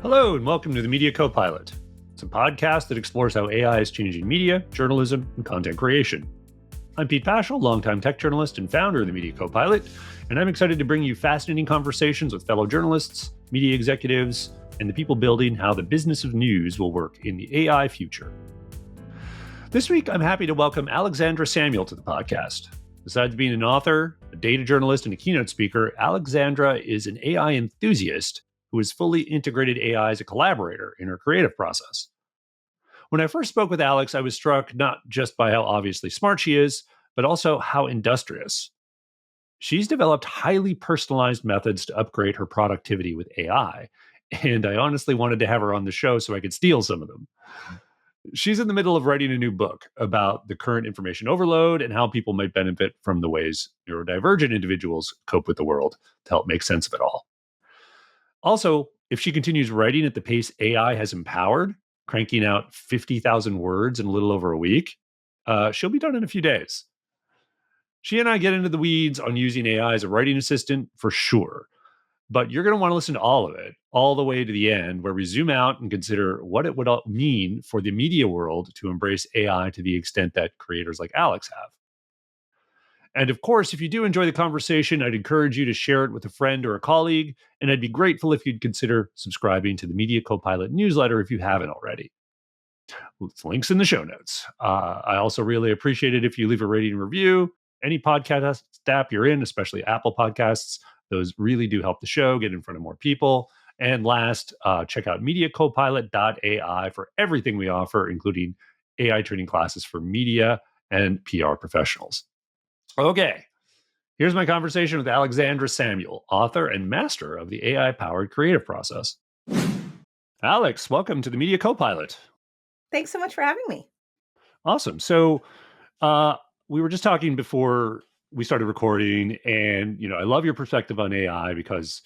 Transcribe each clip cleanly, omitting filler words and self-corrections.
Hello, and welcome to the Media Copilot. It's a podcast that explores how AI is changing media, journalism, and content creation. I'm Pete Paschal, longtime tech journalist and founder of the Media Copilot, and I'm excited to bring you fascinating conversations with fellow journalists, media executives, and the people building how the business of news will work in the AI future. This week, I'm happy to welcome Alexandra Samuel to the podcast. Besides being an author, a data journalist, and a keynote speaker, Alexandra is an AI enthusiast who has fully integrated AI as a collaborator in her creative process. When I first spoke with Alex, I was struck not just by how obviously smart she is, but also how industrious. She's developed highly personalized methods to upgrade her productivity with AI, and I honestly wanted to have her on the show so I could steal some of them. She's in the middle of writing a new book about the current information overload and how people might benefit from the ways neurodivergent individuals cope with the world to help make sense of it all. Also, if she continues writing at the pace AI has empowered, cranking out 50,000 words in a little over a week, she'll be done in a few days. She and I get into the weeds on using AI as a writing assistant for sure, but you're going to want to listen to all of it, all the way to the end, where we zoom out and consider what it would mean for the media world to embrace AI to the extent that creators like Alex have. And of course, if you do enjoy the conversation, I'd encourage you to share it with a friend or a colleague, and I'd be grateful if you'd consider subscribing to the Media Copilot newsletter if you haven't already. It's links in the show notes. I also really appreciate it if you leave a rating and review. Any podcast app you're in, especially Apple Podcasts, those really do help the show get in front of more people. And last, check out MediaCopilot.ai for everything we offer, including AI training classes for media and PR professionals. Okay, here's my conversation with Alexandra Samuel, author and master of the AI-powered creative process. Alex, welcome to the Media Copilot. Thanks so much for having me. Awesome. So we were just talking before we started recording, and I love your perspective on AI because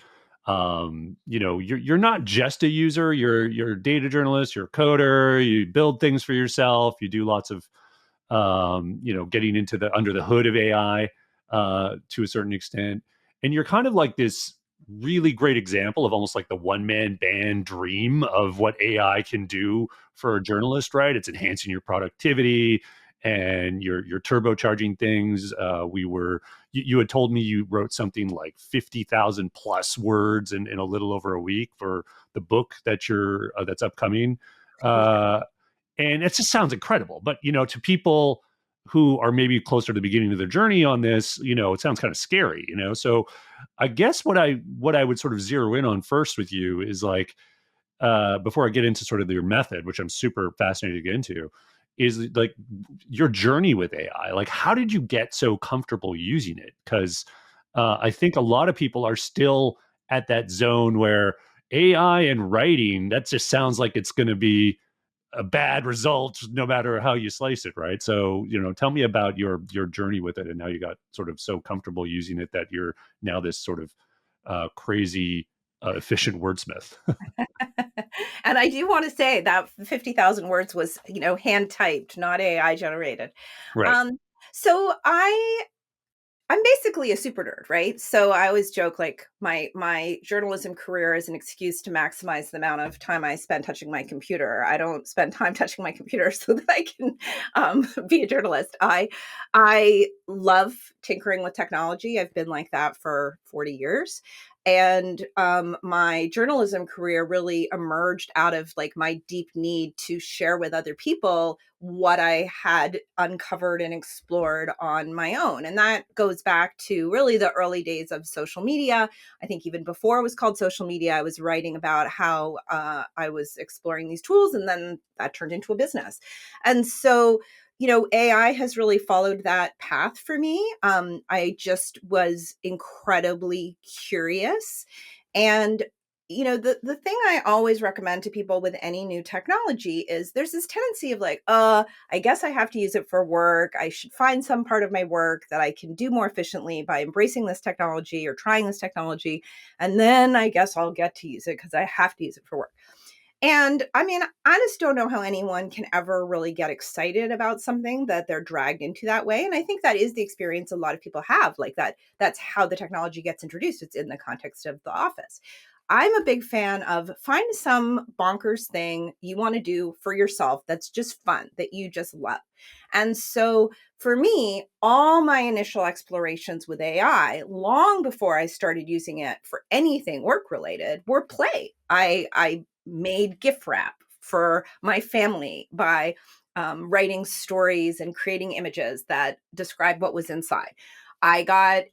you're not just a user. You're a data journalist. You're a coder. You build things for yourself. You do lots of getting into the under the hood of AI to a certain extent. And you're kind of like this really great example of almost like the one-man band dream of what AI can do for a journalist, right? It's enhancing your productivity and you're turbocharging things. You had told me you wrote something like 50,000 plus words in a little over a week for the book that that's upcoming. And it just sounds incredible. But, to people who are maybe closer to the beginning of their journey on this, it sounds kind of scary, So I guess what I would sort of zero in on first with you is like, before I get into sort of your method, which I'm super fascinated to get into, is like your journey with AI. Like, how did you get so comfortable using it? Because I think a lot of people are still at that zone where AI and writing, that just sounds like it's going to be a bad result no matter how you slice it, right? So tell me about your journey with it and how you got sort of so comfortable using it that you're now this sort of crazy efficient wordsmith. And I do want to say that 50,000 words was hand typed, not AI generated. Right. So I'm basically a super nerd, right? So I always joke like my journalism career is an excuse to maximize the amount of time I spend touching my computer. I don't spend time touching my computer so that I can be a journalist. I love tinkering with technology. I've been like that for 40 years. And my journalism career really emerged out of like my deep need to share with other people what I had uncovered and explored on my own. And that goes back to really the early days of social media. I think even before it was called social media, I was writing about how I was exploring these tools, and then that turned into a business. And so AI has really followed that path for me. I just was incredibly curious. And, the thing I always recommend to people with any new technology is there's this tendency of like, I guess I have to use it for work. I should find some part of my work that I can do more efficiently by embracing this technology or trying this technology. And then I guess I'll get to use it because I have to use it for work. And I mean, I just don't know how anyone can ever really get excited about something that they're dragged into that way. And I think that is the experience a lot of people have, like that's how the technology gets introduced. It's in the context of the office. I'm a big fan of find some bonkers thing you want to do for yourself that's just fun, that you just love. And so for me, all my initial explorations with AI, long before I started using it for anything work related, were play. I made gift wrap for my family by writing stories and creating images that describe what was inside. I got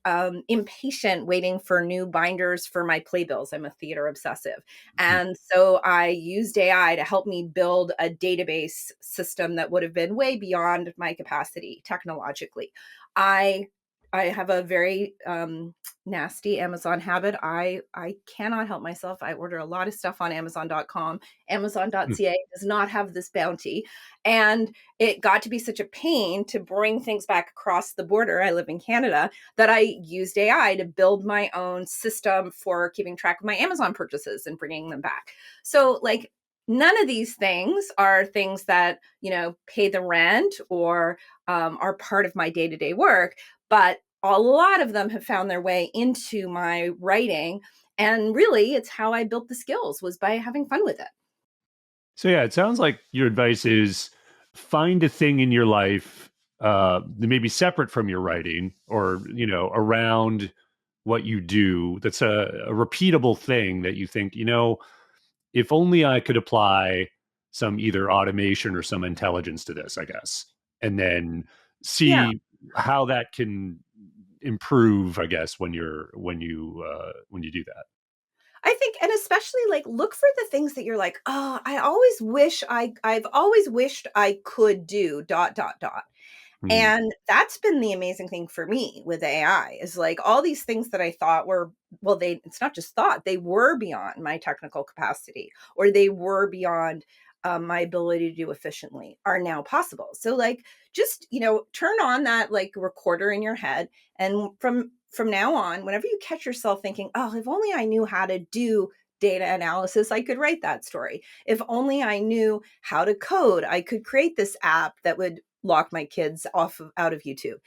impatient waiting for new binders for my playbills. I'm a theater obsessive. And so I used AI to help me build a database system that would have been way beyond my capacity technologically. I I have a very nasty Amazon habit. I cannot help myself. I order a lot of stuff on Amazon.com. Amazon.ca does not have this bounty. And it got to be such a pain to bring things back across the border. I live in Canada, that I used AI to build my own system for keeping track of my Amazon purchases and bringing them back. So, like, none of these things are things that, pay the rent or are part of my day to day work. But a lot of them have found their way into my writing. And really, it's how I built the skills, was by having fun with it. So yeah, it sounds like your advice is find a thing in your life that may be separate from your writing, or around what you do, that's a repeatable thing that you think, if only I could apply some either automation or some intelligence to this, I guess, and then Yeah. see how that can improve, I guess, when you do that. I think, and especially like look for the things that you're like, oh, I've always wished I could do dot, dot, dot. Hmm. And that's been the amazing thing for me with AI, is like all these things that I thought were, well, it's not just thought, they were beyond my technical capacity, or they were beyond my ability to do efficiently, are now possible. So like, just, turn on that like recorder in your head. And from now on, whenever you catch yourself thinking, oh, if only I knew how to do data analysis, I could write that story. If only I knew how to code, I could create this app that would lock my kids out of YouTube.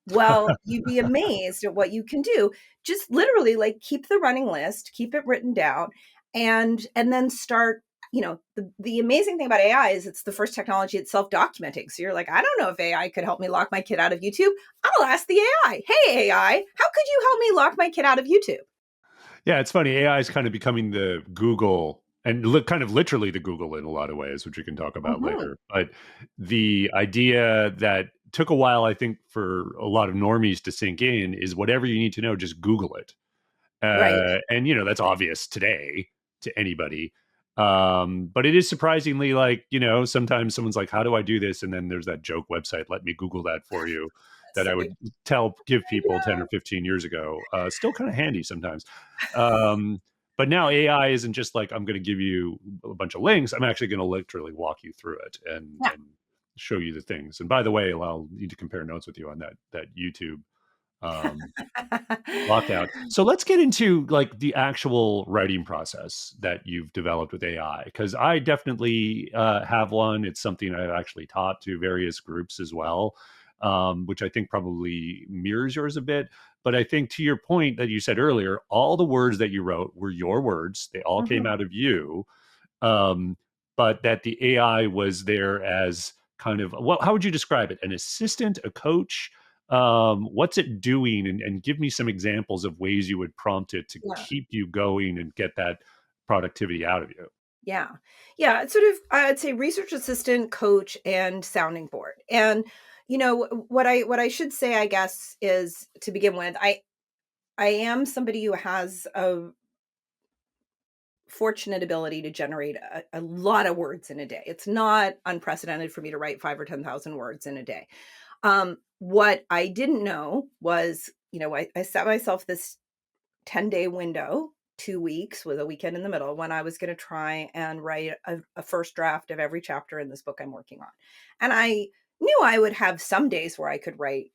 Well, you'd be amazed at what you can do. Just literally like keep the running list, keep it written down, and then start. The amazing thing about AI is it's the first technology that's self-documenting. So you're like, I don't know if AI could help me lock my kid out of YouTube. I'll ask the AI. Hey AI, how could you help me lock my kid out of YouTube? Yeah, it's funny. AI is kind of becoming the Google, and kind of literally the Google in a lot of ways, which we can talk about Mhm. later. But the idea that took a while, I think, for a lot of normies to sink in is whatever you need to know, just Google it. Right. And that's obvious today to anybody. But it is surprisingly, like, sometimes someone's like, how do I do this? And then there's that joke website, let me Google that for you, that I would give I people 10 or know. 15 years ago. Still kind of handy sometimes. Um, but now AI isn't just like, I'm going to give you a bunch of links. I'm actually going to literally walk you through it Yeah. and show you the things. And by the way, I'll need to compare notes with you on that YouTube um, lockout. So let's get into like the actual writing process that you've developed with AI, because I definitely have one. It's something I've actually taught to various groups as well, which I think probably mirrors yours a bit. But I think, to your point that you said earlier, all the words that you wrote were your words. They all came Mhm. out of you. Um, but that the AI was there as kind of, well, how would you describe it? An assistant, a coach? What's it doing? And give me some examples of ways you would prompt it to Yeah. keep you going and get that productivity out of you. Yeah. Yeah, it's sort of, I'd say, research assistant, coach, and sounding board. And what I should say, I guess, is, to begin with, I am somebody who has a fortunate ability to generate a lot of words in a day. It's not unprecedented for me to write 5 or 10,000 words in a day. What I didn't know was, I set myself this 10-day window, 2 weeks with a weekend in the middle, when I was going to try and write a first draft of every chapter in this book I'm working on. And I knew I would have some days where I could write,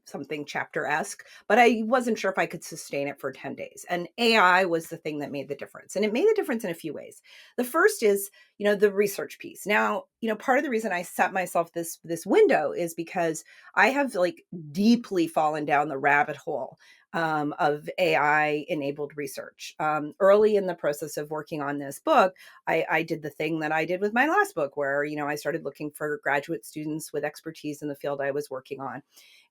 something chapter-esque, but I wasn't sure if I could sustain it for 10 days. And AI was the thing that made the difference. And it made the difference in a few ways. The first is, the research piece. Now, part of the reason I set myself this window is because I have like deeply fallen down the rabbit hole of AI enabled research. Early in the process of working on this book, I did the thing that I did with my last book, where, I started looking for graduate students with expertise in the field I was working on,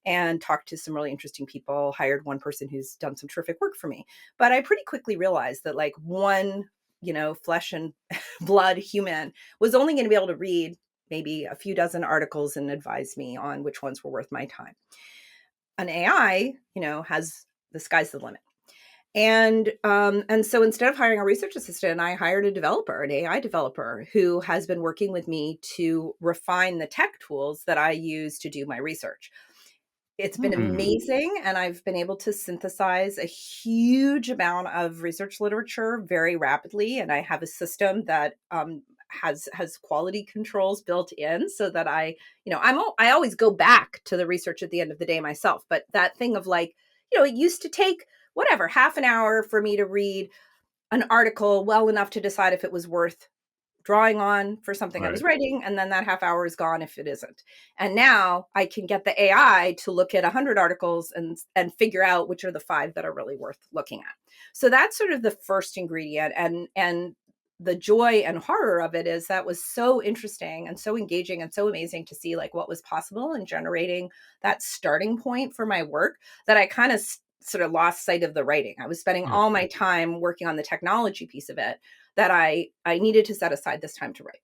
and talked to some really interesting people, hired one person who's done some terrific work for me. But I pretty quickly realized that like one, flesh and blood human was only going to be able to read maybe a few dozen articles and advise me on which ones were worth my time. An AI, has the sky's the limit. And so instead of hiring a research assistant, I hired a developer, an AI developer, who has been working with me to refine the tech tools that I use to do my research. It's been Hmm. amazing, and I've been able to synthesize a huge amount of research literature very rapidly. And I have a system that has quality controls built in, so that I always go back to the research at the end of the day myself. But that thing of like, it used to take whatever half an hour for me to read an article well enough to decide if it was worth drawing on for something I Right. was writing, and then that half hour is gone if it isn't. And now I can get the AI to look at 100 articles and figure out which are the 5 that are really worth looking at. So that's sort of the first ingredient. And the joy and horror of it is that was so interesting and so engaging and so amazing to see like what was possible in generating that starting point for my work, that I kind of sort of lost sight of the writing. I was spending Yeah. all my time working on the technology piece of it, that I needed to set aside this time to write.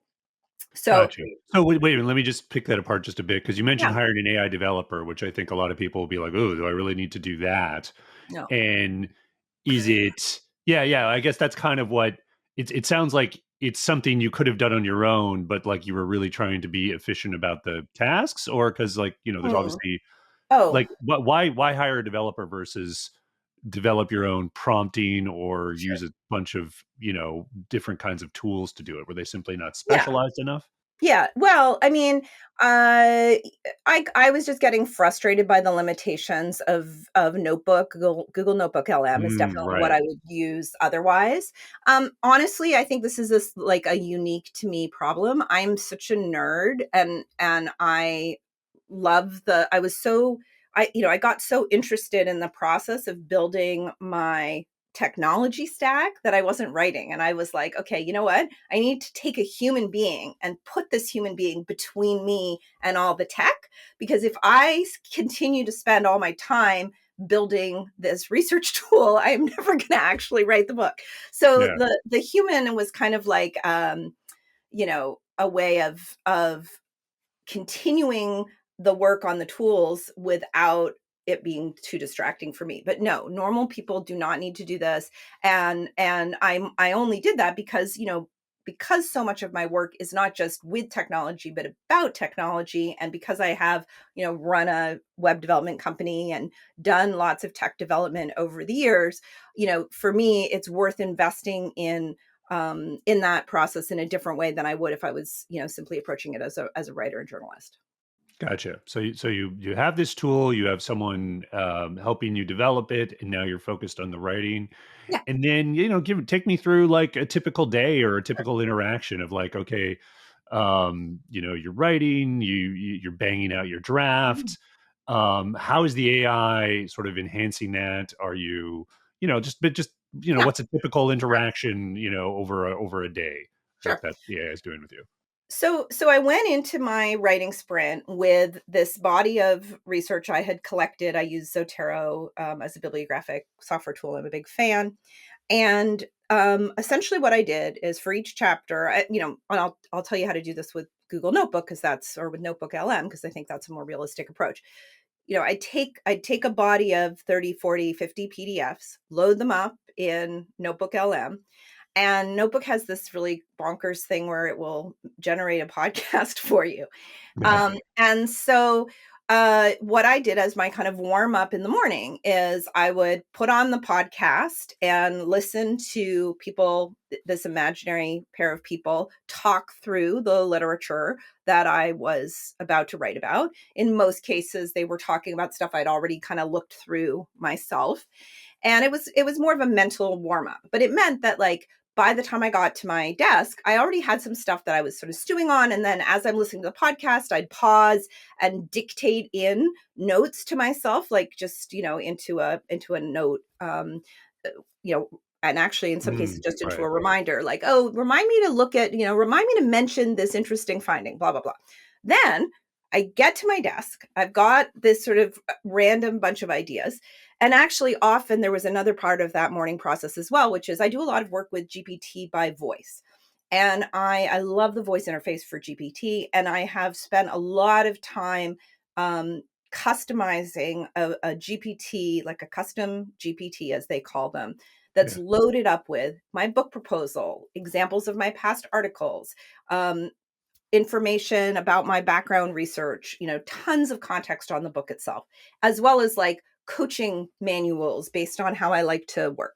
So Gotcha. So wait a minute, let me just pick that apart just a bit, because you mentioned yeah, hiring an AI developer, which I think a lot of people will be like, "Oh, do I really need to do that?" no, And is it yeah, I guess that's kind of what it sounds like. It's something you could have done on your own, but like you were really trying to be efficient about the tasks, or because like, there's mm. obviously Oh, like why hire a developer versus develop your own prompting or sure, use a bunch of, different kinds of tools to do it? Were they simply not yeah. specialized enough? Yeah, well, I mean, uh, I was just getting frustrated by the limitations of Notebook. Google Notebook LM is definitely what Right. I would use otherwise. Honestly, I think this is like a unique to me problem. I'm such a nerd, and I was so I got so interested in the process of building my technology stack that I wasn't writing. And I was like, okay, you know what? I need to take a human being and put this human being between me and all the tech. Because if I continue to spend all my time building this research tool, I am never going to actually write the book. So Yeah. the human was kind of like, a way of continuing the work on the tools without it being too distracting for me. But no, normal people do not need to do this. And I only did that because, because so much of my work is not just with technology but about technology, and because I have, run a web development company and done lots of tech development over the years, for me it's worth investing in that process in a different way than I would if I was, simply approaching it as a writer and journalist. Gotcha. So you have this tool, you have someone helping you develop it, and now you're focused on the writing. Yeah, And then, take me through like a typical day or a typical interaction of like, okay, you're writing, you're banging out your sure. draft. How is the AI sort of enhancing that? Are you, just Yeah, what's a typical interaction, over a day that sure. the AI is doing with you? So I went into my writing sprint with this body of research I had collected. I use Zotero as a bibliographic software tool. I'm a big fan. And essentially, what I did is for each chapter, and I'll tell you how to do this with Google Notebook, because that's, or with Notebook LM, because I think that's a more realistic approach. I'd take a body of 30, 40, 50 PDFs, load them up in Notebook LM, and Notebook has this really bonkers thing where it will generate a podcast for you. And so what I did as my kind of warm up in the morning is I would put on the podcast and listen to people, this imaginary pair of people, talk through the literature that I was about to write about. In most cases, they were talking about stuff I'd already kind of looked through myself. And it was more of a mental warm up, but it meant that like by the time I got to my desk, I already had some stuff that I was sort of stewing on. And then as I'm listening to the podcast, I'd pause and dictate in notes to myself, like just, into a note, you know, and actually in some cases just into Right. a reminder, like, oh, remind me to look at, remind me to mention this interesting finding, blah, blah, blah. Then I get to my desk. I've got this sort of random bunch of ideas. And actually, often there was another part of that morning process as well, which is I do a lot of work with GPT by voice. And I love the voice interface for GPT. And I have spent a lot of time customizing a GPT, like a custom GPT, as they call them, that's Yeah. loaded up with my book proposal, examples of my past articles, information about my background research, tons of context on the book itself, as well as like coaching manuals based on how I like to work.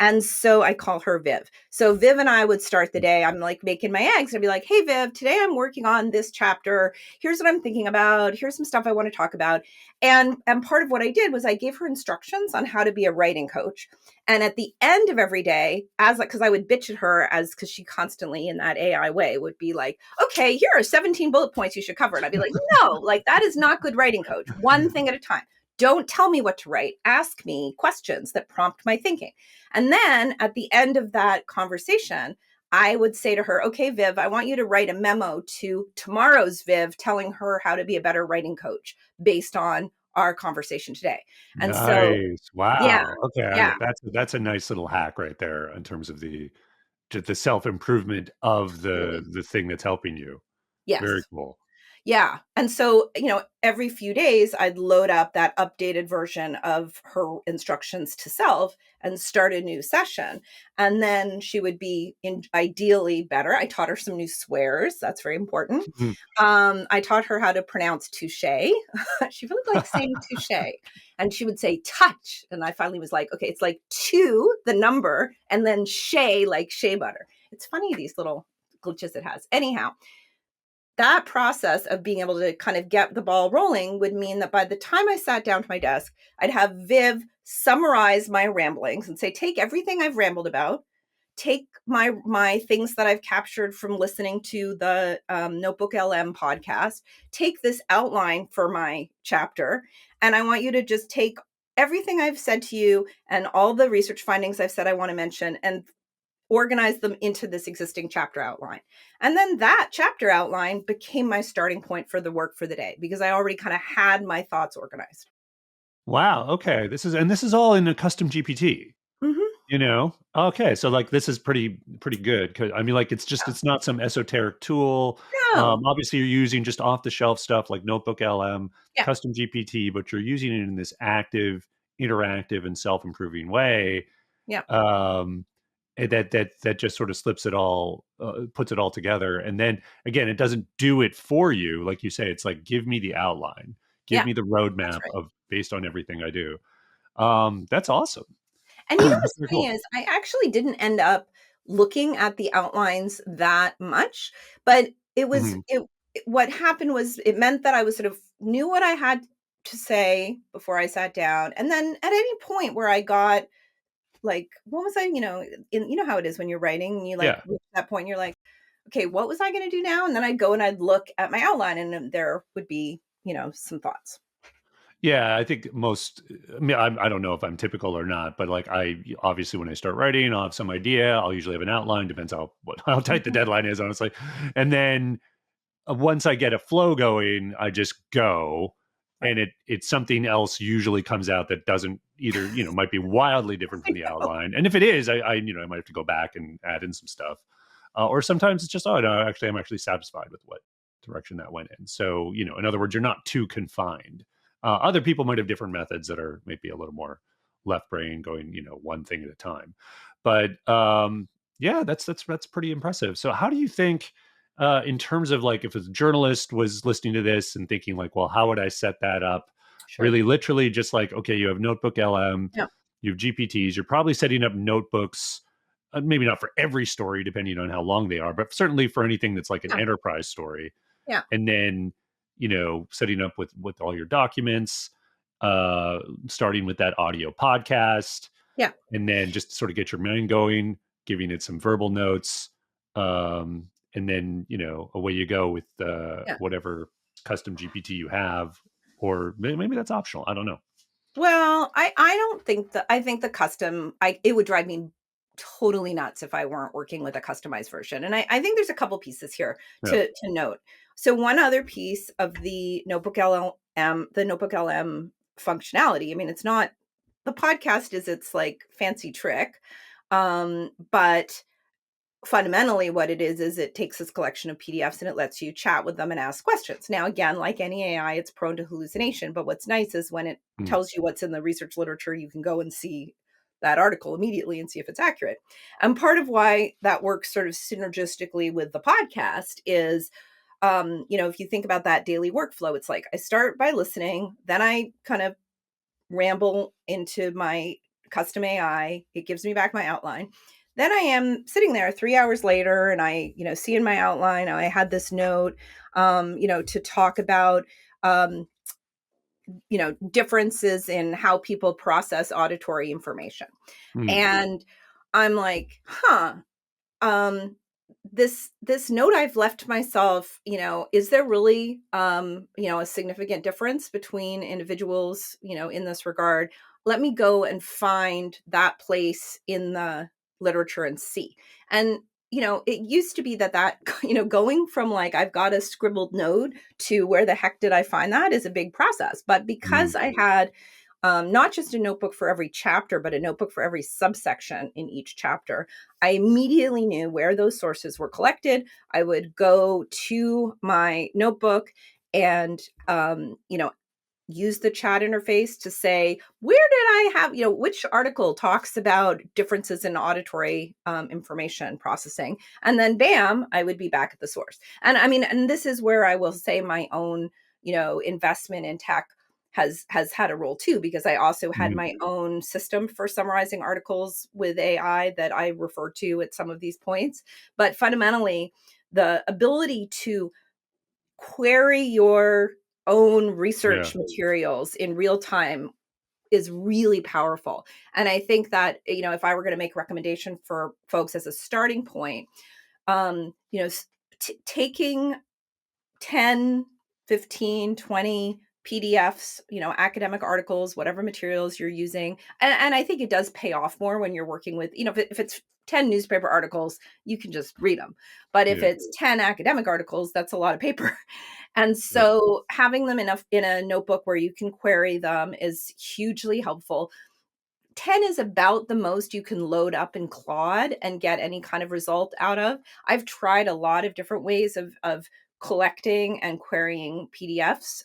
And so I call her Viv. So Viv and I would start the day. I'm like making my eggs. I'd be like, hey, Viv, today I'm working on this chapter. Here's what I'm thinking about. Here's some stuff I want to talk about. And part of what I did was I gave her instructions on how to be a writing coach. And at the end of every day, because I would bitch at her because she constantly in that AI way would be like, okay, here are 17 bullet points you should cover. And I'd be like, no, like that is not good writing coach. One thing at a time. Don't tell me what to write. Ask me questions that prompt my thinking. And then at the end of that conversation, I would say to her, okay, Viv, I want you to write a memo to tomorrow's Viv telling her how to be a better writing coach based on our conversation today. And so, Nice. yeah, Wow. Okay. yeah, That's a nice little hack right there in terms of the self-improvement of totally. the thing that's helping you. Very Yes. cool. Yeah. And so, every few days I'd load up that updated version of her instructions to self and start a new session. And then she would be ideally better. I taught her some new swears. That's very important. Mhm. I taught her how to pronounce touche. She really liked saying touche. And she would say touch. And I finally was like, okay, it's like two, the number, and then shea, like shea butter. It's funny, these little glitches it has. Anyhow, that process of being able to kind of get the ball rolling would mean that by the time I sat down to my desk, I'd have Viv summarize my ramblings and say, take everything I've rambled about, take my things that I've captured from listening to the Notebook LM podcast, take this outline for my chapter, and I want you to just take everything I've said to you and all the research findings I've said I want to mention and organize them into this existing chapter outline. And then that chapter outline became my starting point for the work for the day because I already kind of had my thoughts organized. Wow. Okay. This is all in a custom GPT. Mm-hmm. Okay, so like this is pretty good because I mean like Yeah. it's not some esoteric tool. No. Obviously you're using just off the shelf stuff like Notebook LM, Yeah. custom GPT, but you're using it in this active, interactive, and self-improving way. Yeah. um that just sort of slips it all, puts it all together, and then again it doesn't do it for you. Like you say, it's like, give me the outline, give Yeah. me the That's roadmap right. of based on everything I do. That's awesome. And That's what's very funny cool. is I actually didn't end up looking at the outlines that much, but Mhm. what happened was it meant that I was sort of knew what I had to say before I sat down. And then at any point where I got like, what was I, how it is when you're writing, you like Yeah. reach that point, you're like, okay, what was I going to do now? And then I'd go and I'd look at my outline and then there would be, some thoughts. Yeah, I think most. I mean, I don't know if I'm typical or not, but like I obviously when I start writing, I'll have some idea. I'll usually have an outline. Depends how tight the Mhm. deadline is, honestly. And then once I get a flow going, I just go, Right. and it's something else usually comes out that doesn't either. Might be wildly different from I the know. outline. And if it is, I might have to go back and add in some stuff. Or sometimes it's just, oh no, actually I'm actually satisfied with what direction that went in. So in other words, you're not too confined. Other people might have different methods that are maybe a little more left brain, going one thing at a time. But yeah, that's pretty impressive. So how do you think, in terms of like if a journalist was listening to this and thinking like, well, how would I set that up? Sure. Really, literally, just like, okay, you have Notebook LM, Yeah. you have GPTs, you're probably setting up notebooks, maybe not for every story, depending on how long they are, but certainly for anything that's like an Yeah. enterprise story. Yeah. And then, setting up with all your documents, uh, starting with that audio podcast, Yeah. and then just sort of get your mind going. giving it some verbal notes, and then away you go with Yeah. whatever custom GPT you have, or maybe that's optional. I don't know. Well, I don't think that I think the custom it would drive me totally nuts if I weren't working with a customized version. And I think there's a couple pieces here Yeah. to note. So one other piece of the Notebook LM functionality, I mean, it's not the podcast is its like fancy trick. But fundamentally what it is it takes this collection of PDFs and it lets you chat with them and ask questions. Now, again, like any AI, it's prone to hallucination, but what's nice is when it Mm. tells you what's in the research literature, you can go and see that article immediately and see if it's accurate. And part of why that works sort of synergistically with the podcast is, if you think about that daily workflow, it's like I start by listening, then I kind of ramble into my custom AI. It gives me back my outline. Then I am sitting there 3 hours later and I, see in my outline, I had this note, to talk about, differences in how people process auditory information. Mm. And I'm like, um, this note I've left myself, is there really a significant difference between individuals, in this regard? Let me go and find that place in the literature and see. And it used to be that going from like I've got a scribbled note to where the heck did I find that is a big process. But because Mm. I had not just a notebook for every chapter, but a notebook for every subsection in each chapter, I immediately knew where those sources were collected. I would go to my notebook and, use the chat interface to say, where did I have, which article talks about differences in auditory information processing? And then bam, I would be back at the source. And I mean, and this is where I will say my own, investment in tech has had a role too, because I also had Mm. my own system for summarizing articles with AI that I refer to at some of these points. But fundamentally, the ability to query your own Yeah. research materials in real time is really powerful. And I think that, if I were going to make a recommendation for folks as a starting point, taking 10, 15, 20 PDFs, academic articles, whatever materials you're using. And I think it does pay off more when you're working with, if it's 10 newspaper articles, you can just read them. But if Yeah. it's 10 academic articles, that's a lot of paper. And Yeah. so having them enough in a notebook where you can query them is hugely helpful. 10 is about the most you can load up in Claude and get any kind of result out of. I've tried a lot of different ways of collecting and querying PDFs.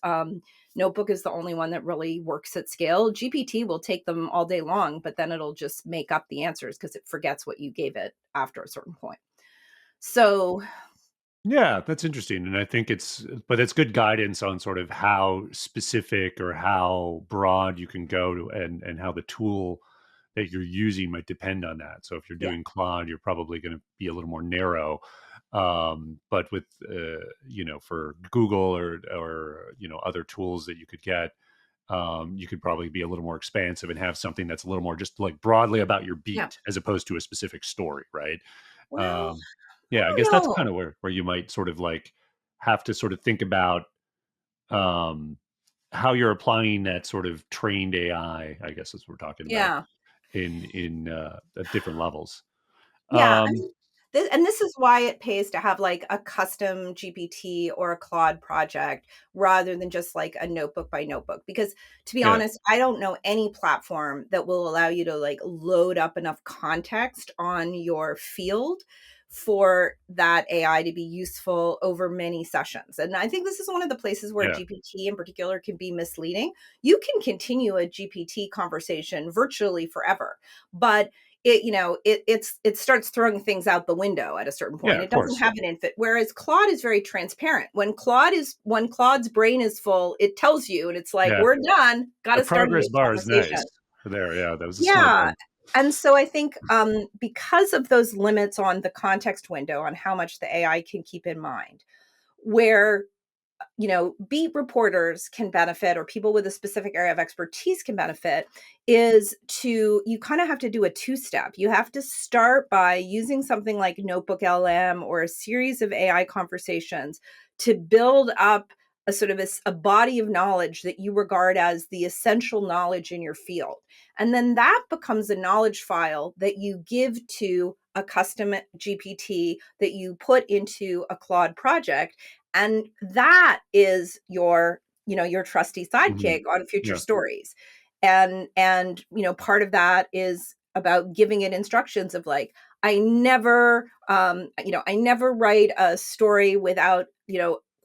Notebook is the only one that really works at scale. GPT will take them all day long, but then it'll just make up the answers because it forgets what you gave it after a certain point. So, Yeah, that's interesting. And I think but it's good guidance on sort of how specific or how broad you can go to, and how the tool that you're using might depend on that. So if you're yeah, doing Claude, you're probably going to be a little more narrow. But with, for Google or, other tools that you could get, you could probably be a little more expansive and have something that's a little more just like broadly about your yeah. beat as opposed to a specific story, right? Well, Um, I yeah, I guess don't that's know. kind of where you might sort of like have to sort of think about um, how you're applying that sort of trained AI, I guess as we're talking about Yeah. in at different levels. Yeah, I Um, mean, this is why it pays to have, like, a custom GPT or a Claude project rather than just, like, a notebook by notebook, because, to be yeah, honest, I don't know any platform that will allow you to, like, load up enough context on your field for that AI to be useful over many sessions, and I think this is one of the places where yeah, GPT in particular can be misleading. You can continue a GPT conversation virtually forever, but it starts throwing things out the window at a certain point. yeah, It of doesn't course, have an infant, whereas Claude is very transparent. When Claude's brain is full, it tells you, and it's like, yeah. we're done, got The to start a new progress bar is conversation. nice there. Yeah, that was a smart Yeah. thing. And so I think because of those limits on the context window on how much the AI can keep in mind, where beat reporters can benefit, or people with a specific area of expertise can benefit, is you kind of have to do a two-step. You have to start by using something like Notebook LM or a series of AI conversations to build up a sort of a body of knowledge that you regard as the essential knowledge in your field. And then that becomes a knowledge file that you give to a custom GPT that you put into a Claude project. And that is your trusty Mhm. sidekick on future Yeah. stories. And part of that is about giving it instructions of like, I never write a story without,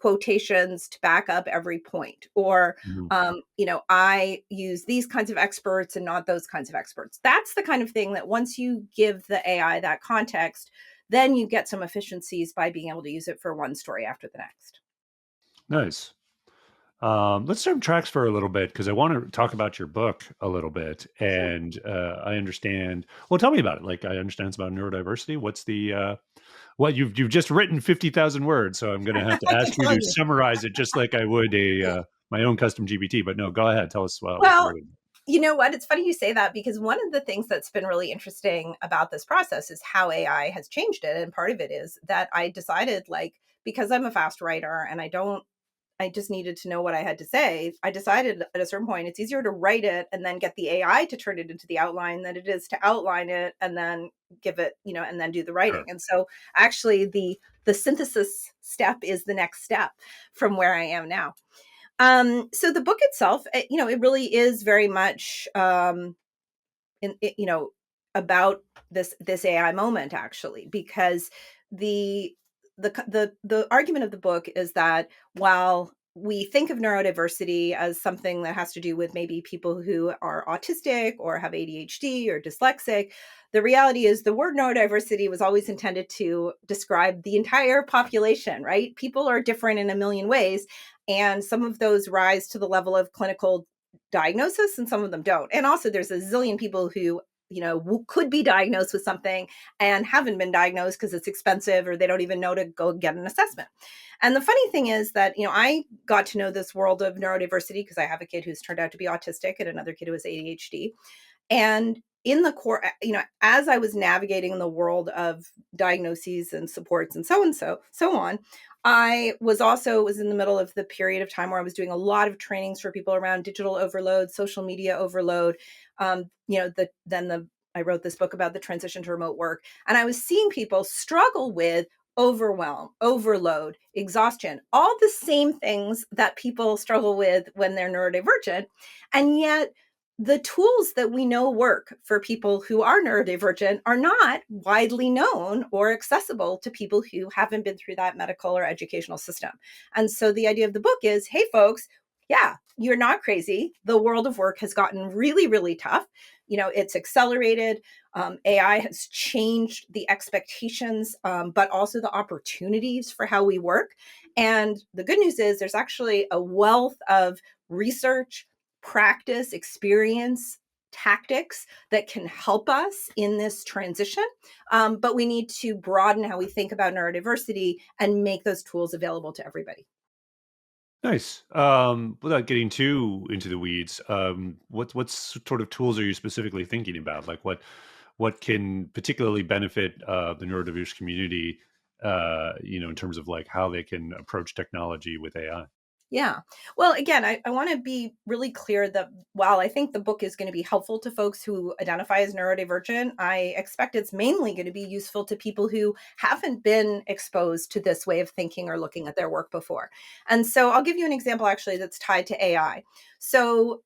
quotations to back up every point, or Mhm. I use these kinds of experts and not those kinds of experts. That's the kind of thing that once you give the AI that context, then you get some efficiencies by being able to use it for one story after the next. Nice. Let's turn tracks for a little bit because I want to talk about your book a little bit. Sure. And I understand. Well, tell me about it. Like, I understand it's about neurodiversity. What's the what you've just written 50,000 words, so I'm going to have to I ask can you tell to you. summarize it just like I would a my own custom GPT. But no, go ahead. Tell us what you Well, wrote. you know what? It's funny you say that, because one of the things that's been really interesting about this process is how AI has changed it. And part of it is that I decided, like, because I'm a fast writer and I just needed to know what I had to say. I decided at a certain point it's easier to write it and then get the AI to turn it into the outline than it is to outline it and then give it, and then do the writing. Sure. And so actually the synthesis step is the next step from where I am now. So the book itself, it really is very much in it, about this AI moment, actually, because the the argument of the book is that while we think of neurodiversity as something that has to do with maybe people who are autistic or have ADHD or dyslexic, the reality is the word neurodiversity was always intended to describe the entire population, right? People are different in a million ways, and some of those rise to the level of clinical diagnosis and some of them don't. And also there's a zillion people who could be diagnosed with something and haven't been diagnosed because it's expensive or they don't even know to go get an assessment. And the funny thing is that I got to know this world of neurodiversity because I have a kid who's turned out to be autistic and another kid who has ADHD. And in the core, as I was navigating the world of diagnoses and supports and so on, I was in the middle of the period of time where I was doing a lot of trainings for people around digital overload, social media overload. I wrote this book about the transition to remote work, and I was seeing people struggle with overwhelm, overload, exhaustion, all the same things that people struggle with when they're neurodivergent. And yet the tools that we know work for people who are neurodivergent are not widely known or accessible to people who haven't been through that medical or educational system. And so the idea of the book is, hey, folks, yeah, you're not crazy. The world of work has gotten really, really tough. It's accelerated. AI has changed the expectations, but also the opportunities for how we work. And the good news is there's actually a wealth of research, practice, experience, tactics that can help us in this transition. But we need to broaden how we think about neurodiversity and make those tools available to everybody. Nice. Without getting too into the weeds, what sort of tools are you specifically thinking about? Like, what can particularly benefit the neurodiverse community? In terms of like how they can approach technology with AI. Yeah. Well, again, I want to be really clear that while I think the book is going to be helpful to folks who identify as neurodivergent, I expect it's mainly going to be useful to people who haven't been exposed to this way of thinking or looking at their work before. And so I'll give you an example actually that's tied to AI. So,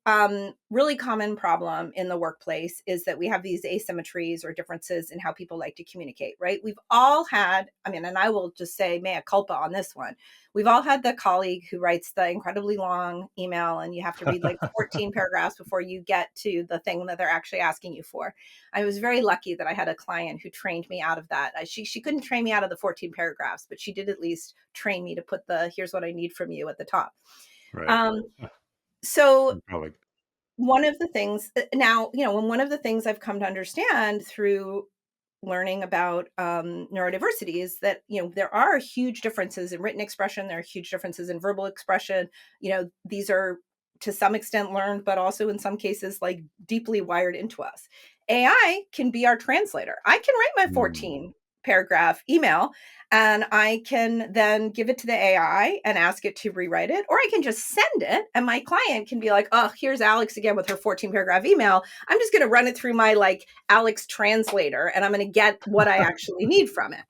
really common problem in the workplace is that we have these asymmetries or differences in how people like to communicate, right? We've all had, and I will just say mea culpa on this one. We've all had the colleague who writes the incredibly long email and you have to read like 14 paragraphs before you get to the thing that they're actually asking you for. I was very lucky that I had a client who trained me out of that. She couldn't train me out of the 14 paragraphs, but she did at least train me to put the here's what I need from you at the top. Right. Um, so Probably. one of the things now, one of the things I've come to understand through learning about neurodiversity is that, there are huge differences in written expression. There are huge differences in verbal expression. These are to some extent learned, but also in some cases like deeply wired into us. AI can be our translator. I can write my Mm. 14 paragraph email, and I can then give it to the AI and ask it to rewrite it, or I can just send it and my client can be like, oh, here's Alex again with her 14 paragraph email. I'm just going to run it through my like Alex translator and I'm going to get what I actually need from it.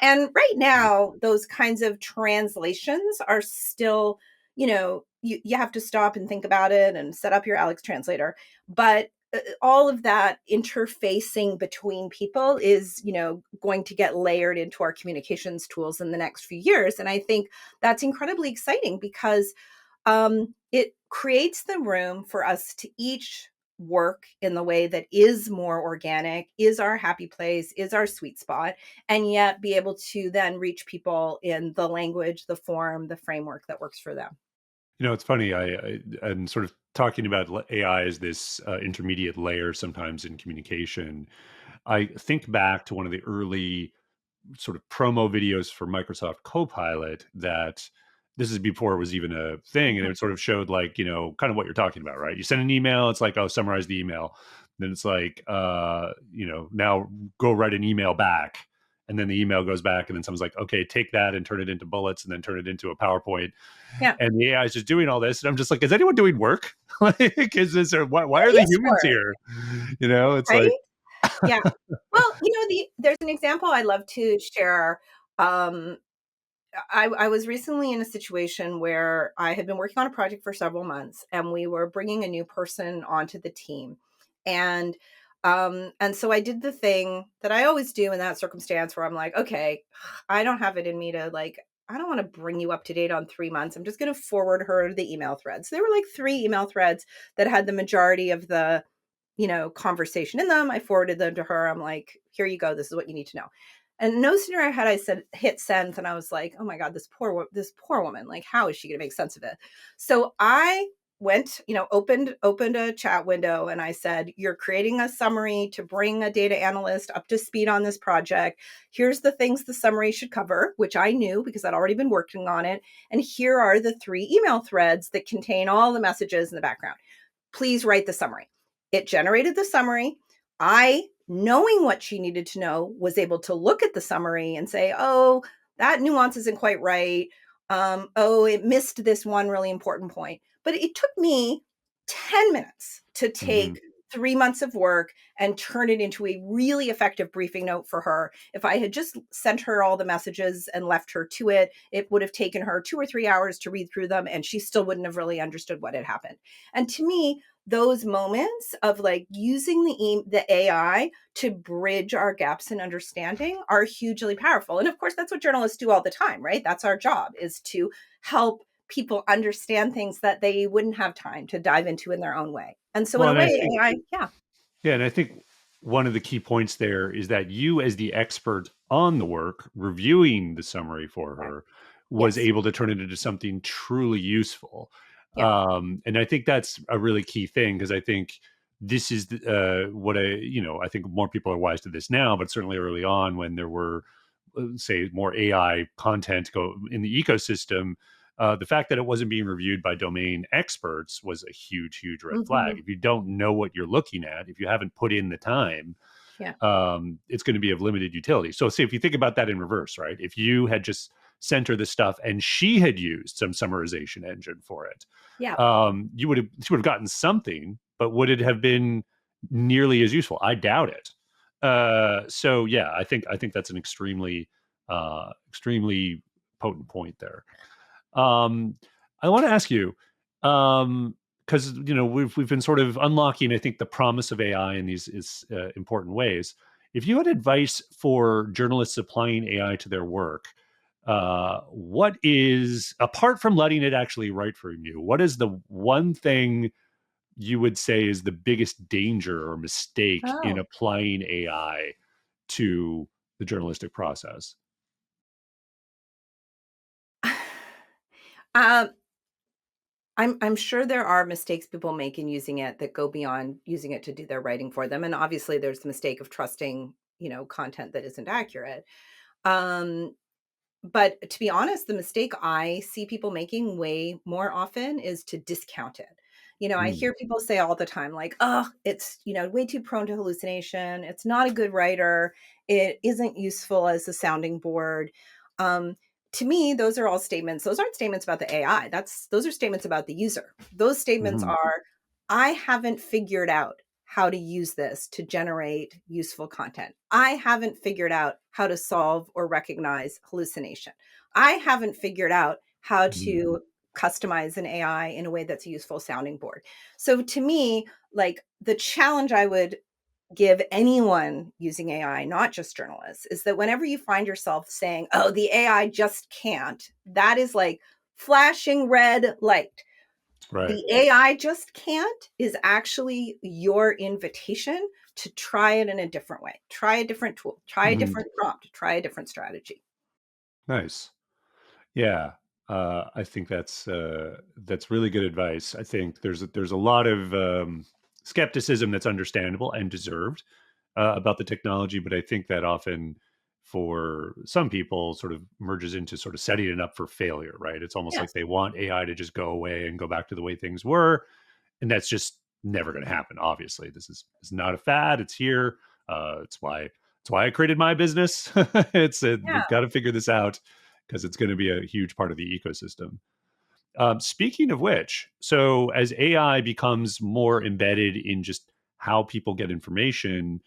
And right now, those kinds of translations are still, you have to stop and think about it and set up your Alex translator. But all of that interfacing between people is, going to get layered into our communications tools in the next few years. And I think that's incredibly exciting because it creates the room for us to each work in the way that is more organic, is our happy place, is our sweet spot, and yet be able to then reach people in the language, the form, the framework that works for them. It's funny. I'm sort of talking about AI as this intermediate layer sometimes in communication. I think back to one of the early sort of promo videos for Microsoft Copilot that this is before it was even a thing. And Mhm. it sort of showed like, kind of what you're talking about, right? You send an email, it's like, oh, summarize the email. Then it's like, now go write an email back. And then the email goes back, and then someone's like, okay, take that and turn it into bullets and then turn it into a PowerPoint. Yeah. And the AI is just doing all this. And I'm just like, is anyone doing work? Like, is this, or why are It the is humans work, here? It's right? like, Yeah. Well, there's an example I love to share. Um, I was recently in a situation where I had been working on a project for several months and we were bringing a new person onto the team. And so I did the thing that I always do in that circumstance where I'm like, okay, I don't have it in me to like, I don't want to bring you up to date on 3 months. I'm just going to forward her the email threads. There were like 3 email threads that had the majority of the, conversation in them. I forwarded them to her. I'm like, here you go. This is what you need to know. And no sooner had I said hit send, and I was like, oh my God, this poor woman, like, how is she going to make sense of it? So I went, opened a chat window and I said, you're creating a summary to bring a data analyst up to speed on this project. Here's the things the summary should cover, which I knew because I'd already been working on it. And here are the 3 email threads that contain all the messages in the background. Please write the summary. It generated the summary. I, knowing what she needed to know, was able to look at the summary and say, oh, that nuance isn't quite right. Oh, it missed this one really important point. But it took me 10 minutes to mhm. take 3 months of work and turn it into a really effective briefing note for her. If I had just sent her all the messages and left her to it, it would have taken her 2 or 3 hours to read through them, and she still wouldn't have really understood what had happened. And to me, those moments of like using the AI to bridge our gaps in understanding are hugely powerful. And of course, that's what journalists do all the time, right? That's our job, is to help people understand things that they wouldn't have time to dive into in their own way. And so in Well, a and way, I think, AI, yeah, yeah, and I think one of the key points there is that you, as the expert on the work, reviewing the summary for right. her, was Yes. able to turn it into something truly useful. Yeah. And I think that's a really key thing because I think this is what I think more people are wise to this now, but certainly early on when there were, say, more AI content go in the ecosystem, the fact that it wasn't being reviewed by domain experts was a huge, huge red flag. Hmm. If you don't know what you're looking at, if you haven't put in the time, Yeah. it's going to be of limited utility. So, say if you think about that in reverse, right? If you had just sent her the stuff and she had used some summarization engine for it, Yeah. she would have gotten something, but would it have been nearly as useful? I doubt it. So, yeah, I think that's an extremely potent point there. Um, I want to ask you, because we've been sort of unlocking, I think, the promise of AI in these is important ways. If you had advice for journalists applying AI to their work, what is, apart from letting it actually write for you, what is the one thing you would say is the biggest danger or mistake in Oh. applying AI to the journalistic process? um, I'm sure there are mistakes people make in using it that go beyond using it to do their writing for them. And obviously there's the mistake of trusting content that isn't accurate. Um, but to be honest, the mistake I see people making way more often is to discount it. I Mm, hear people say all the time, like, oh, it's, way too prone to hallucination. It's not a good writer. It isn't useful as a sounding board. Um, to me, those are all statements. Those aren't statements about the AI. Those are statements about the user. Those statements mhm, are, I haven't figured out how to use this to generate useful content. I haven't figured out how to solve or recognize hallucination. I haven't figured out how mhm. to customize an AI in a way that's a useful sounding board. So to me, like the challenge I would give anyone using AI, not just journalists, is that whenever you find yourself saying, oh, the AI just can't, that is like flashing red light. Right. The AI just can't is actually your invitation to try it in a different way. Try a different tool, try a Mhm. different prompt, try a different strategy. Nice. Yeah, I think that's really good advice. I think there's a lot of skepticism that's understandable and deserved about the technology, but I think that often for some people sort of merges into sort of setting it up for failure, right? It's almost like Yes. they want AI to just go away and go back to the way things were, and that's just never going to happen. Obviously, this is not a fad; it's here. It's why I created my business. Yeah. We've got to figure this out because it's going to be a huge part of the ecosystem. Speaking of which, so as AI becomes more embedded in just how people get information,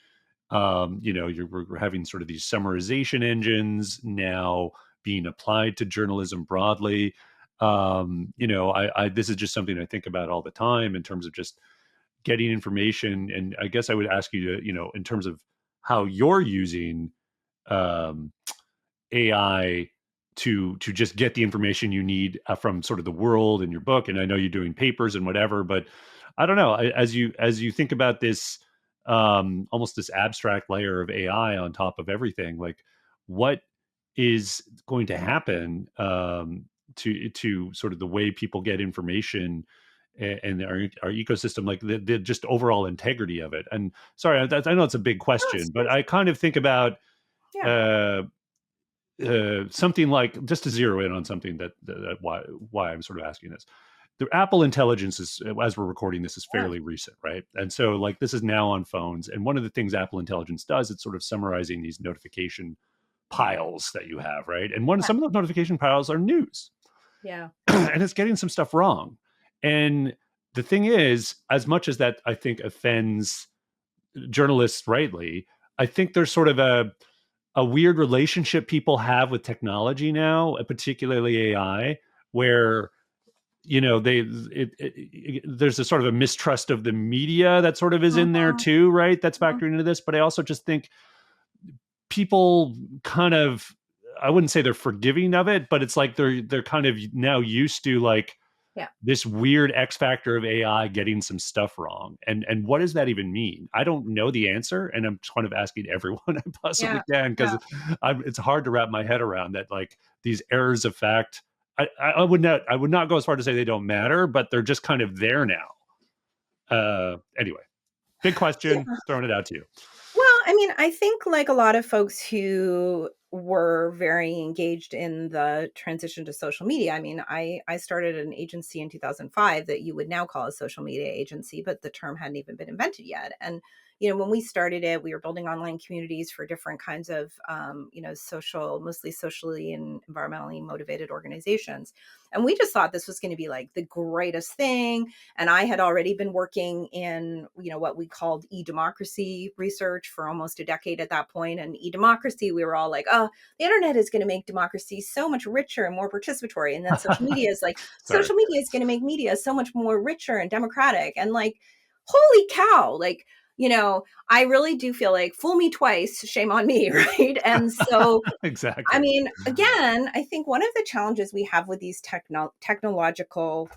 we're having sort of these summarization engines now being applied to journalism broadly. This is just something I think about all the time in terms of just getting information. And I guess I would ask you to, in terms of how you're using um, AI to just get the information you need from sort of the world in your book. And I know you're doing papers and whatever, but I don't know. As you think about this, almost this abstract layer of AI on top of everything, like what is going to happen to sort of the way people get information and our ecosystem, like the just overall integrity of it. And sorry, I know it's a big Oh, it's question, but just, I kind of think about yeah. uh, something like, just to zero in on something that why I'm sort of asking this. The Apple Intelligence is, as we're recording this, is Yeah. fairly recent, right? And so like this is now on phones, and one of the things Apple Intelligence does, it's sort of summarizing these notification piles that you have, right? And Yeah. some of those notification piles are news, Yeah. and it's getting some stuff wrong. And the thing is, as much as that I think offends journalists rightly, I think there's sort of a weird relationship people have with technology now, particularly AI, where there's a sort of a mistrust of the media that sort of is in there Mhm, too, right? That's mhm. factoring into this. But I also just think people kind of, I wouldn't say they're forgiving of it, but it's like they're kind of now used to like Yeah. this weird X factor of AI getting some stuff wrong. And what does that even mean? I don't know the answer, and I'm kind of asking everyone I Yeah. possibly can because Yeah. it's hard to wrap my head around that. Like these errors of fact, I would not go as far to say they don't matter, but they're just kind of there now. Anyway, big question, Yeah. throwing it out to you. Well, I mean, I think like a lot of folks who were very engaged in the transition to social media. I mean, I started an agency in 2005 that you would now call a social media agency, but the term hadn't even been invented yet. And when we started it, we were building online communities for different kinds of social, mostly socially and environmentally motivated organizations. And we just thought this was going to be like the greatest thing. And I had already been working in, what we called e-democracy research for almost a decade at that point. And e-democracy, we were all like, oh, the internet is going to make democracy so much richer and more participatory. And then social media is like, Sorry. social media is going to make media so much more richer and democratic. And like, holy cow, like, I really do feel like fool me twice, shame on me, right? And so I Exactly. mean, again, I think one of the challenges we have with these technological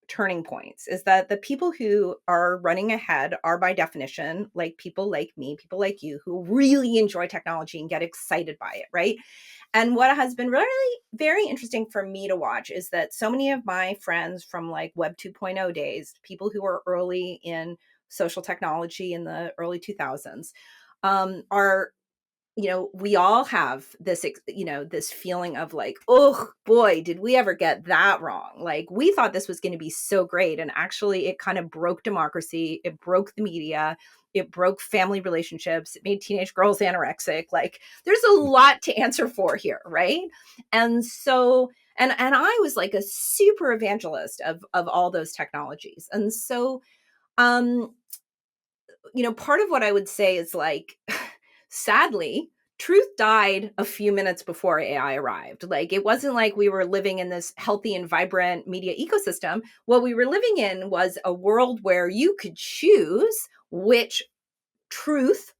turning points is that the people who are running ahead are by definition like people like me, people like you who really enjoy technology and get excited by it, right? And what has been really very interesting for me to watch is that so many of my friends from like Web 2.0 days, people who are early in social technology in the early 2000s, are we all have this, this feeling of like, oh boy, did we ever get that wrong? Like, we thought this was going to be so great. And actually, it kind of broke democracy. It broke the media. It broke family relationships. It made teenage girls anorexic. Like, there's a lot to answer for here, right? And so, and I was like a super evangelist of all those technologies. And so, um, part of what I would say is like, sadly, truth died a few minutes before AI arrived. Like, it wasn't like we were living in this healthy and vibrant media ecosystem. What we were living in was a world where you could choose which truth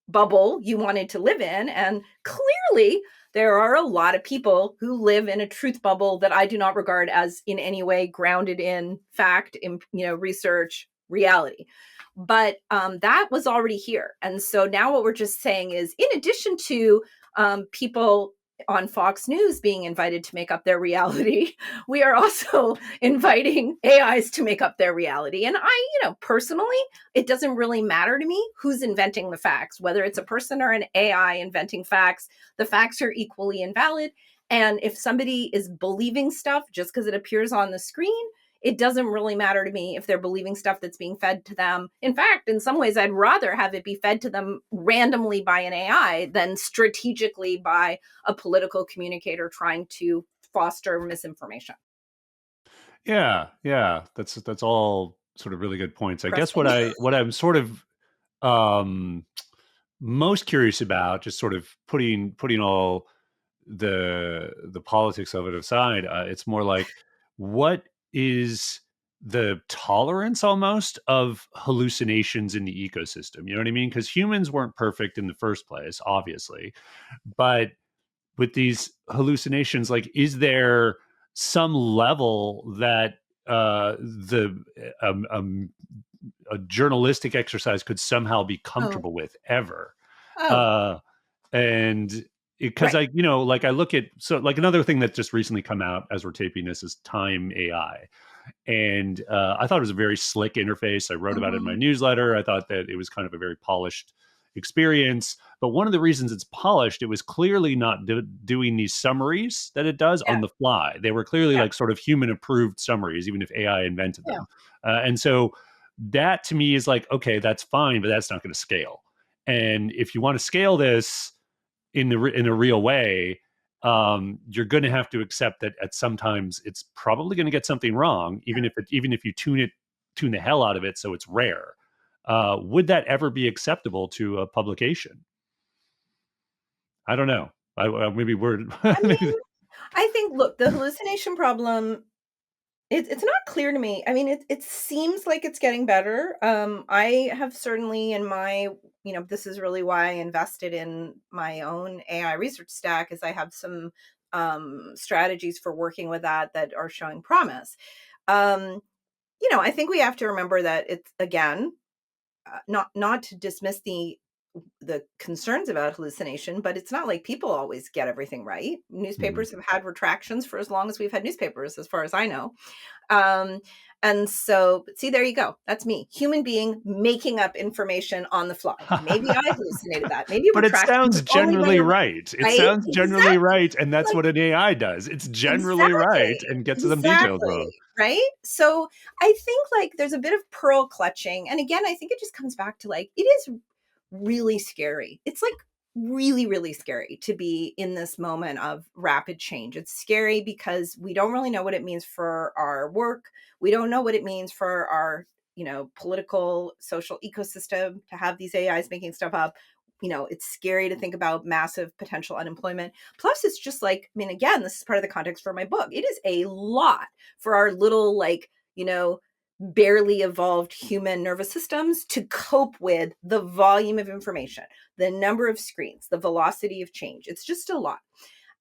bubble you wanted to live in. And clearly, there are a lot of people who live in a truth bubble that I do not regard as in any way grounded in fact, in research, reality. But that was already here. And so now what we're just saying is, in addition to people on Fox News being invited to make up their reality, we are also inviting AIs to make up their reality. And personally, it doesn't really matter to me who's inventing the facts, whether it's a person or an AI inventing facts. The facts are equally invalid. And if somebody is believing stuff just because it appears on the screen, it doesn't really matter to me if they're believing stuff that's being fed to them. In fact, in some ways, I'd rather have it be fed to them randomly by an AI than strategically by a political communicator trying to foster misinformation. Yeah. That's all sort of really good points. I guess Interesting. what I'm sort of um most curious about, just sort of putting all the politics of it aside, it's more like, what is the tolerance almost of hallucinations in the ecosystem? You know what I mean? Because humans weren't perfect in the first place, obviously, but with these hallucinations, like, is there some level that the a journalistic exercise could somehow be Oh, comfortable with ever? oh, uh and because right. like, I look at, so like, another thing that just recently come out as we're taping this is Time AI. And I thought it was a very slick interface. I wrote about it in my Mhm. newsletter. I thought that it was kind of a very polished experience. But one of the reasons it's polished, it was clearly not doing these summaries that it does Yeah, on the fly. They were clearly yeah, like sort of human approved summaries, even if AI invented yeah. them. And so that to me is like, okay, that's fine, but that's not going to scale. And if you want to scale this in a real way, you're going to have to accept that at sometimes it's probably going to get something wrong, even if you tune the hell out of it so it's rare. Would that ever be acceptable to a publication? I don't know. Maybe we're I maybe. mean, I think, look, the hallucination problem, it's not clear to me. I mean, it seems like it's getting better. I have certainly in my, this is really why I invested in my own AI research stack, is I have some strategies for working with that are showing promise. Um, I think we have to remember that it's, again, not to dismiss the concerns about hallucination, but it's not like people always get everything right. Mhm. Newspapers have had retractions for as long as we've had newspapers, as far as I know. Um, and so, but see, there you go. That's me, human being making up information on the fly. Maybe I hallucinated that. Maybe But it retraction sounds was only by generally a, right. It right? sounds generally Exactly. right, and that's Like, what an AI does. It's generally right exactly. and gets some details wrong. Exactly. Right. So I think like there's a bit of pearl clutching. And again, I think it just comes back to like, it is really scary. It's like really, really scary to be in this moment of rapid change. It's scary because we don't really know what it means for our work. We don't know what it means for our, political, social ecosystem to have these AIs making stuff up. It's scary to think about massive potential unemployment. Plus, it's just like, I mean, again, this is part of the context for my book. It is a lot for our little, like, barely evolved human nervous systems to cope with the volume of information, the number of screens, the velocity of change. It's just a lot.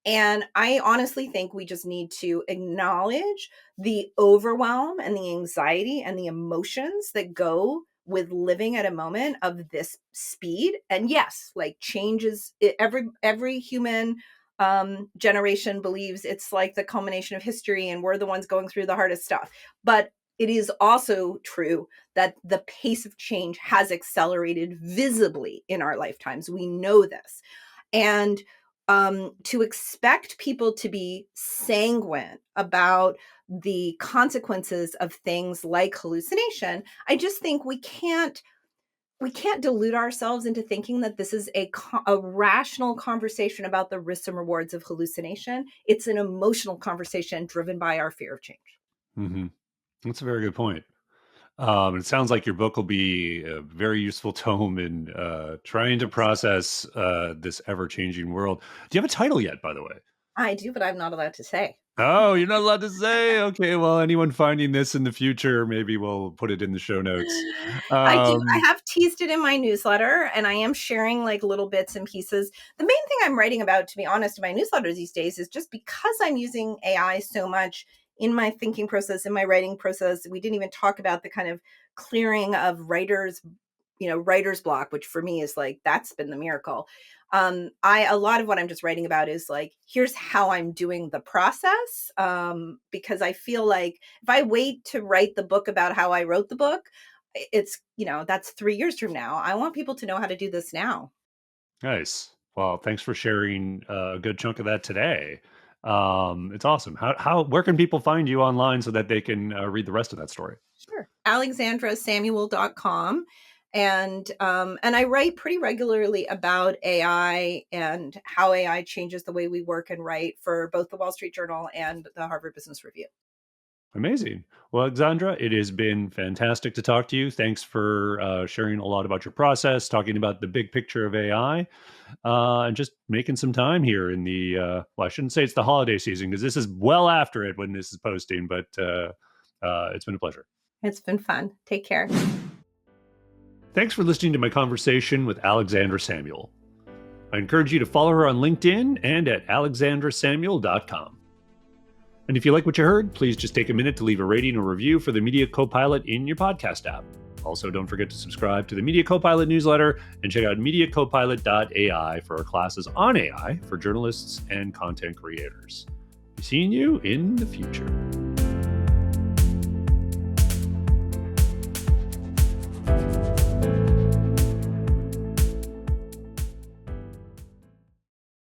And I honestly think we just need to acknowledge the overwhelm and the anxiety and the emotions that go with living at a moment of this speed. And yes, like change is, every human generation believes it's like the culmination of history and we're the ones going through the hardest stuff. But it is also true that the pace of change has accelerated visibly in our lifetimes. We know this. And to expect people to be sanguine about the consequences of things like hallucination, I just think we can't delude ourselves into thinking that this is a rational conversation about the risks and rewards of hallucination. It's an emotional conversation driven by our fear of change. Mm-hmm. That's a very good point. It sounds like your book will be a very useful tome in trying to process this ever-changing world. Do you have a title yet, by the way? I do, but I'm not allowed to say. Oh, you're not allowed to say? Okay, well, anyone finding this in the future, maybe we'll put it in the show notes. I do. I Um, have teased it in my newsletter, and I am sharing like little bits and pieces. The main thing I'm writing about, to be honest, in my newsletters these days is just because I'm using AI so much in my thinking process, in my writing process. We didn't even talk about the kind of clearing of writer's block, which for me is like, that's been the miracle. A lot of what I'm just writing about is like, here's how I'm doing the process. Because I feel like if I wait to write the book about how I wrote the book, it's, that's 3 years from now. I want people to know how to do this now. nice. Well, thanks for sharing a good chunk of that today. It's awesome. Where can people find you online so that they can read the rest of that story? Sure. AlexandraSamuel.com. And I write pretty regularly about AI and how AI changes the way we work and write for both the Wall Street Journal and the Harvard Business Review. Amazing. Well, Alexandra, it has been fantastic to talk to you. Thanks for sharing a lot about your process, talking about the big picture of AI, and just making some time here in well, I shouldn't say it's the holiday season because this is well after it when this is posting, but it's been a pleasure. It's been fun. Take care. Thanks for listening to my conversation with Alexandra Samuel. I encourage you to follow her on LinkedIn and at alexandrasamuel.com. And if you like what you heard, please just take a minute to leave a rating or review for the Media Copilot in your podcast app. Also, don't forget to subscribe to the Media Copilot newsletter and check out mediacopilot.ai for our classes on AI for journalists and content creators. Seeing you in the future.